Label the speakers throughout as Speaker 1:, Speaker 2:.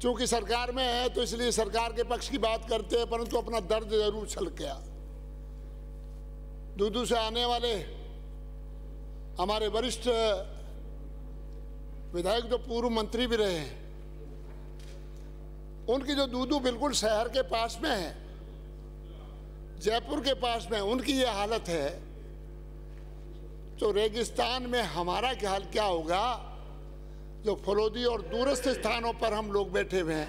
Speaker 1: चूंकि सरकार में है तो इसलिए सरकार के पक्ष की बात करते हैं, परंतु अपना दर्द जरूर छलका। दूदू से आने वाले हमारे वरिष्ठ विधायक जो पूर्व मंत्री भी रहे हैं, उनकी जो दूदू बिल्कुल शहर के पास में है, जयपुर के पास में, उनकी ये हालत है, तो रेगिस्तान में हमारा क्या हाल क्या होगा? जो फलोदी और दूरस्थ स्थानों पर हम लोग बैठे हुए हैं,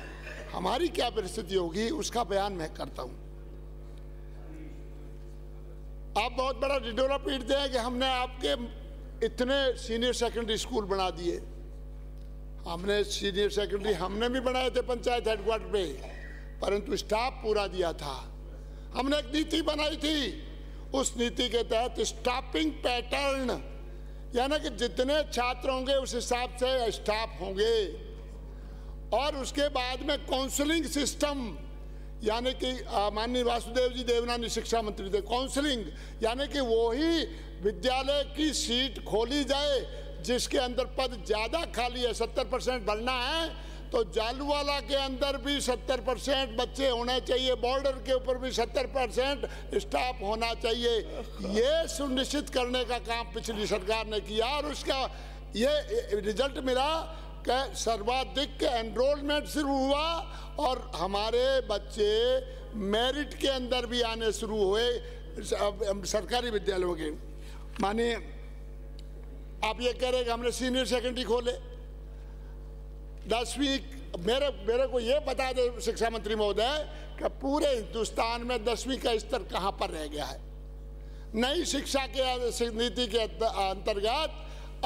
Speaker 1: हमारी क्या परिस्थिति होगी, उसका बयान मैं करता हूं। आप बहुत बड़ा डिडोरा पीटते हैं कि हमने आपके इतने सीनियर सेकेंडरी स्कूल बना दिए। हमने सीनियर सेकेंडरी हमने भी बनाए थे पंचायत हेडक्वार्टर पे, परंतु स्टाफ पूरा दिया था। हमने एक नीति बनाई थी, उस नीति के तहत स्टाफिंग पैटर्न, यानी कि जितने छात्र होंगे उस हिसाब से स्टाफ होंगे, और उसके बाद में काउंसलिंग सिस्टम, यानी कि माननीय वासुदेव जी देवनानी शिक्षा मंत्री थे, काउंसलिंग यानी कि वही विद्यालय की सीट खोली जाए जिसके अंदर पद ज़्यादा खाली है, 70% भरना है, तो जालूवाला के अंदर भी 70% बच्चे होने चाहिए, बॉर्डर के ऊपर भी 70% स्टाफ होना चाहिए। ये सुनिश्चित करने का काम पिछली सरकार ने किया, और उसका ये रिजल्ट मिला कि सर्वाधिक एनरोलमेंट शुरू हुआ और हमारे बच्चे मेरिट के अंदर भी आने शुरू हुए सरकारी विद्यालयों के। मानिए आप ये कह रहे कि हमने सीनियर सेकेंडरी खोले, 10वीं, मेरे को ये बता दे शिक्षा मंत्री महोदय कि पूरे हिंदुस्तान में 10वीं का स्तर कहाँ पर रह गया है? नई शिक्षा के नीति के अंतर्गत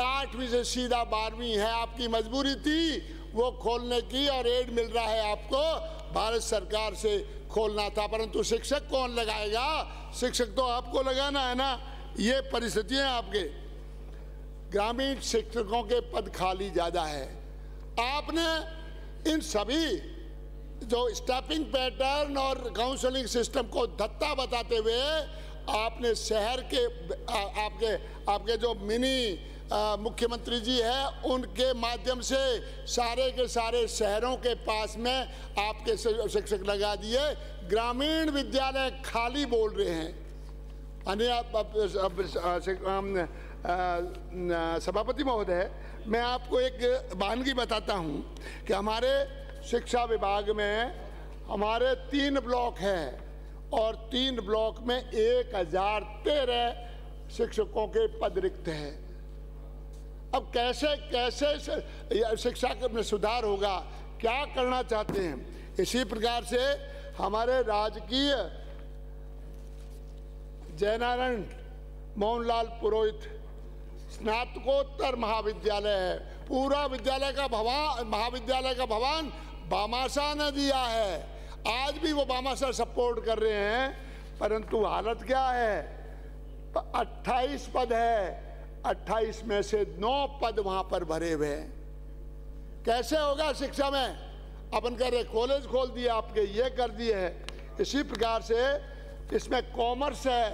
Speaker 1: 8वीं से सीधा 12वीं है। आपकी मजबूरी थी वो खोलने की, और एड मिल रहा है आपको, भारत सरकार से खोलना था, परंतु शिक्षक कौन लगाएगा? शिक्षक तो आपको लगाना है ना। ये परिस्थितियां आपके ग्रामीण शिक्षकों के पद खाली ज़्यादा है। आपने इन सभी जो स्टाफिंग पैटर्न और काउंसलिंग सिस्टम को धत्ता बताते हुए आपने शहर के आपके जो मिनी मुख्यमंत्री जी हैं उनके माध्यम से सारे के सारे शहरों के पास में आपके शिक्षक लगा दिए। ग्रामीण विद्यालय खाली बोल रहे हैं। सभापति महोदय, मैं आपको एक वानगी बताता हूं कि हमारे शिक्षा विभाग में हमारे 3 ब्लॉक हैं, और 3 ब्लॉक में 1013 शिक्षकों के पद रिक्त हैं। अब कैसे शिक्षा में सुधार होगा, क्या करना चाहते हैं? इसी प्रकार से हमारे राजकीय जयनारायण मोहनलाल पुरोहित स्नातकोत्तर महाविद्यालय है। पूरा विद्यालय का महाविद्यालय का भवन भामाशाह ने दिया है। आज भी वो भामाशाह सपोर्ट कर रहे हैं, परंतु हालत क्या है? 28 पद है, 28 में से 9 पद वहां पर भरे हुए हैं। कैसे होगा शिक्षा में? अपन कह रहे कॉलेज खोल दिया आपके, ये कर दिए है। इसी प्रकार से इसमें कॉमर्स है,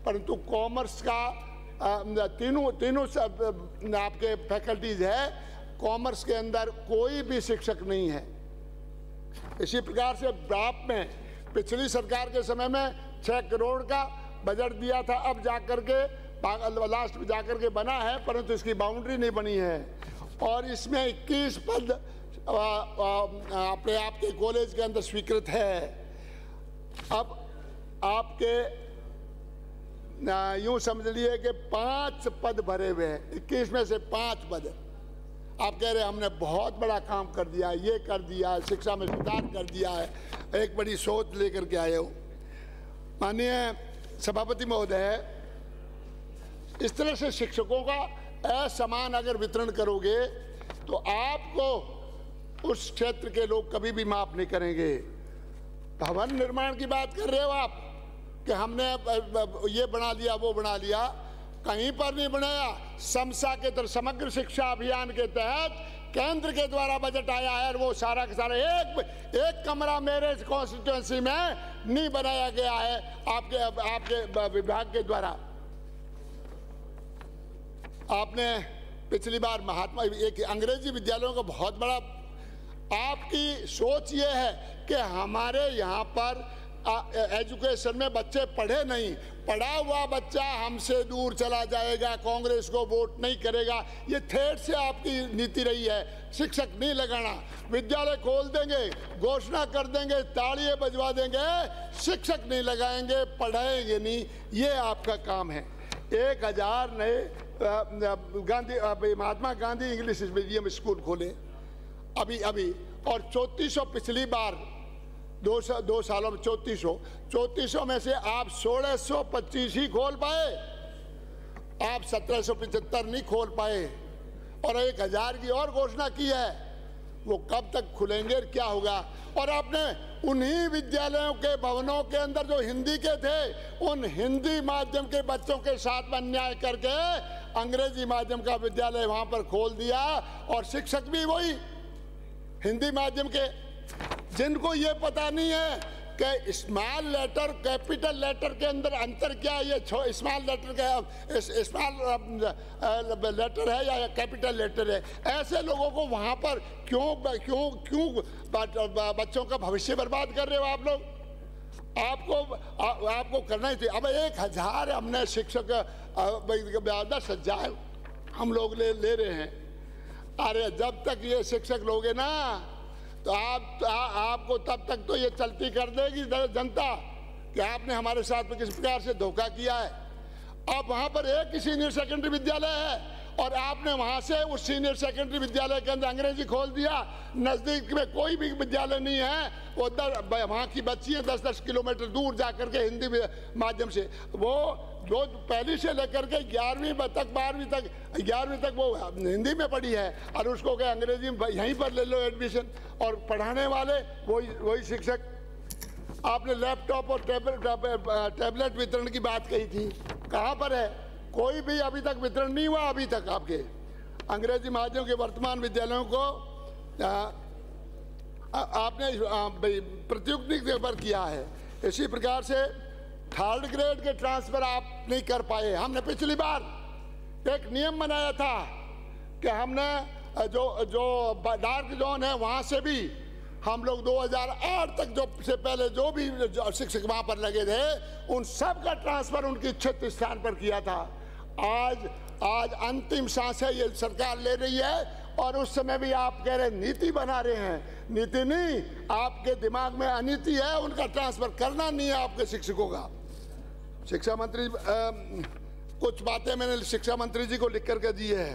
Speaker 1: परंतु कॉमर्स का तीनों आपके फैकल्टीज है, कॉमर्स के अंदर कोई भी शिक्षक नहीं है। इसी प्रकार से ब्राप में पिछली सरकार के समय में 6 करोड़ का बजट दिया था, अब जाकर के लास्ट में जाकर के बना है, परंतु इसकी बाउंड्री नहीं बनी है। और इसमें 21 पद अपने आपके कॉलेज के अंदर स्वीकृत है। अब आपके यूं समझ लिए कि 5 पद भरे हुए हैं, 21 में से 5 पद। आप कह रहे हमने बहुत बड़ा काम कर दिया, ये कर दिया, शिक्षा में सुधार कर दिया है, एक बड़ी सोच लेकर के आए हो। माननीय सभापति महोदय, इस तरह से शिक्षकों का असमान अगर वितरण करोगे तो आपको उस क्षेत्र के लोग कभी भी माफ नहीं करेंगे। भवन निर्माण की बात कर रहे हो आप कि हमने ये बना लिया, वो बना लिया, कहीं पर नहीं बनाया। समसा के तहत समग्र शिक्षा अभियान के तहत केंद्र के द्वारा बजट आया है, और वो सारा का सारा एक कमरा मेरे कॉन्स्टिट्यूएंसी में नहीं बनाया गया है आपके विभाग के द्वारा। आपने पिछली बार महात्मा एक अंग्रेजी विद्यालयों का बहुत बड़ा आपकी सोच ये है कि हमारे यहाँ पर एजुकेशन में बच्चे पढ़े नहीं, पढ़ा हुआ बच्चा हमसे दूर चला जाएगा, कांग्रेस को वोट नहीं करेगा। ये थेट से आपकी नीति रही है। शिक्षक नहीं लगाना, विद्यालय खोल देंगे, घोषणा कर देंगे, तालियां बजवा देंगे, शिक्षक नहीं लगाएंगे, पढ़ाएंगे नहीं, ये आपका काम है। 1000 नए Mahatma Gandhi English medium school खोले अभी, और 3400 पिछली बार 2 सालों में 3400 में से आप 1625 ही खोल पाए, आप 1775 नहीं खोल पाए, और 1000 की और घोषणा की है। वो कब तक खुलेंगे, क्या होगा? और आपने उन्हीं विद्यालयों के भवनों के अंदर जो हिंदी के थे, उन हिंदी माध्यम के बच्चों के साथ अन्याय करके अंग्रेजी माध्यम का विद्यालय वहां पर खोल दिया, और शिक्षक भी वही हिंदी माध्यम के। जिनको ये पता नहीं है कि स्मॉल लेटर कैपिटल लेटर के अंदर अंतर क्या है, ये स्मॉल लेटर का स्मॉल लेटर है या कैपिटल लेटर है, ऐसे लोगों को वहां पर क्यों बच्चों का भविष्य बर्बाद कर रहे हो आप लोग? आपको करना ही चाहिए। अब 1000 हमने शिक्षक 10,000 हम लोग ले रहे हैं। अरे जब तक ये शिक्षक लोगे ना, तो आपको तब तक तो ये चलती कर देगी जनता कि आपने हमारे साथ में किस प्रकार से धोखा किया है। अब वहां पर एक ही सीनियर सेकेंडरी विद्यालय है, और आपने वहां से उस सीनियर सेकेंडरी विद्यालय के अंदर अंग्रेजी खोल दिया। नजदीक में कोई भी विद्यालय नहीं है, वो वहां की बच्चियां 10-10 किलोमीटर दूर जा करके हिंदी माध्यम से, वो जो पहली से लेकर के 11वीं तक 11वीं तक वो हिंदी में पढ़ी है, और उसको क्या अंग्रेजी में यहीं पर ले लो एडमिशन, और पढ़ाने वाले वही शिक्षक। आपने लैपटॉप और टैबलेट वितरण की बात कही थी, कहाँ पर है? कोई भी अभी तक वितरण नहीं हुआ। अभी तक आपके अंग्रेजी माध्यम के वर्तमान विद्यालयों को आपने प्रतियुक्ति पर किया है। इसी प्रकार से 3rd ग्रेड के ट्रांसफर आप नहीं कर पाए। हमने पिछली बार एक नियम बनाया था कि हमने जो डार्क जोन है वहाँ से भी हम लोग 2008 तक से पहले जो भी शिक्षक वहाँ पर लगे थे, उन सब का ट्रांसफर उनकी इच्छित स्थान पर किया था। आज अंतिम सांस है ये सरकार ले रही है, और उस समय भी आप कह रहे नीति बना रहे हैं। नीति नहीं, आपके दिमाग में अनीति है, उनका ट्रांसफर करना नहीं है आपके शिक्षकों का। शिक्षा मंत्री कुछ बातें मैंने शिक्षा मंत्री जी को लिख करके दी है,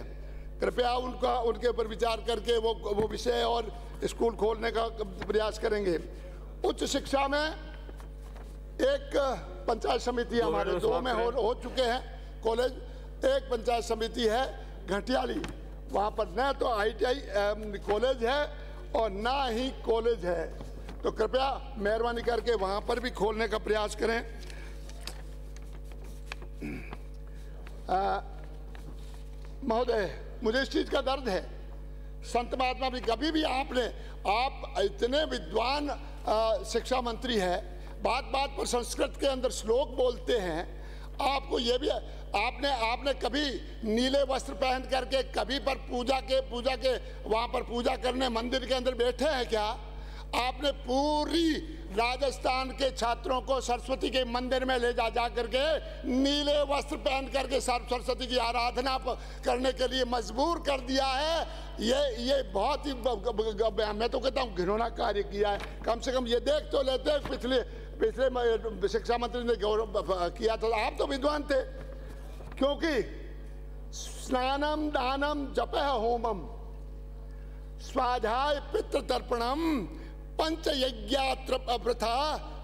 Speaker 1: कृपया उनके ऊपर विचार करके वो विषय और स्कूल खोलने का प्रयास करेंगे। उच्च शिक्षा में एक पंचायत समिति हमारे 2 में हो चुके हैं कॉलेज। एक पंचायत समिति है घटियाली, वहाँ पर न तो ITI कॉलेज है और ना ही कॉलेज है, तो कृपया मेहरबानी करके वहाँ पर भी खोलने का प्रयास करें। महोदय, मुझे इस चीज़ का दर्द है। संत महात्मा भी कभी भी आप इतने विद्वान शिक्षा मंत्री है, बात बात पर संस्कृत के अंदर श्लोक बोलते हैं। आपको ये भी आपने कभी नीले वस्त्र पहन करके कभी पर पूजा के वहाँ पर पूजा करने मंदिर के अंदर बैठे हैं क्या? आपने पूरी राजस्थान के छात्रों को सरस्वती के मंदिर में ले जा करके नीले वस्त्र पहन करके सरस्वती की आराधना करने के लिए मजबूर कर दिया है। ये बहुत ही, मैं तो कहता हूँ, घिनौना कार्य किया है। कम से कम ये देख तो लेते हैं, पिछले शिक्षा मंत्री ने गौरव किया था। आप तो विद्वान थे, क्योंकि स्नानम दानम जपः होमम स्वाध्याय पितृ तर्पणम पंच यज्ञात्र वृथा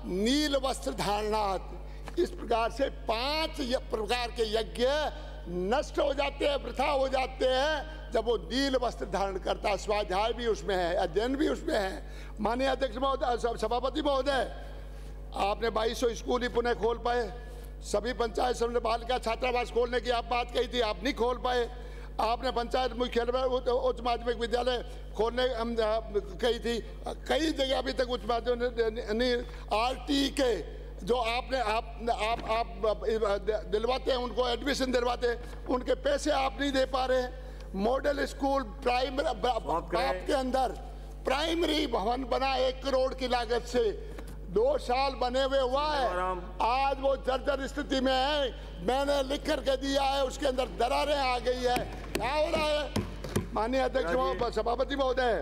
Speaker 1: नील वस्त्र धारणात्। इस प्रकार से 5 प्रकार के यज्ञ नष्ट हो जाते हैं, वृथा हो जाते हैं जब वो नील वस्त्र धारण करता है। स्वाध्याय भी उसमें है, अध्ययन भी उसमें है। माननीय अध्यक्ष महोदय, सभापति महोदय, आपने 2200 स्कूल ही पुनः खोल पाए। सभी पंचायत समिति बालिका छात्रावास खोलने की आप बात कही थी, आप नहीं खोल पाए। आपने पंचायत मुख्यालय उच्च माध्यमिक विद्यालय खोलने कही थी, कई जगह अभी तक उच्च माध्यमिक RT के जो आप दिलवाते हैं, उनको एडमिशन दिलवाते हैं, उनके पैसे आप नहीं दे पा रहे हैं। मॉडल स्कूल प्राइमरी आपके अंदर प्राइमरी भवन बना 1 करोड़ की लागत से, 2 साल बने हुए हुआ है, आज वो जर्जर स्थिति में है। मैंने लिख करके दिया है, उसके अंदर दरारें आ गई है। क्या हो रहा है? माननीय अध्यक्ष सभापति महोदय,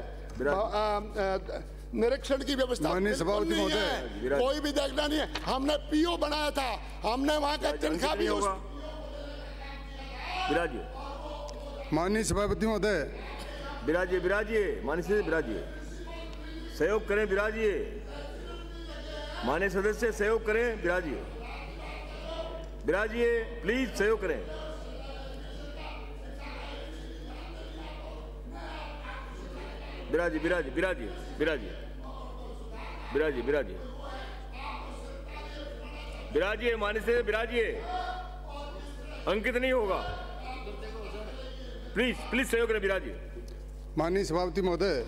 Speaker 1: निरीक्षण की व्यवस्था बिल्कुल नहीं है, कोई भी देखना नहीं है। हमने पीओ बनाया था, हमने वहां का तनख्वाह भी
Speaker 2: माननीय सभापति महोदय,
Speaker 3: विराजिए माननीय सदस्य, विराजिए, सहयोग करें, विराजिए माननीय सदस्य, सहयोग करें, विराजिए प्लीज, सहयोग करें। विराजिए माननीय सदस्य, विराजिए, अंकित नहीं होगा, प्लीज सहयोग करें, विराजिए।
Speaker 2: माननीय सभापति महोदय,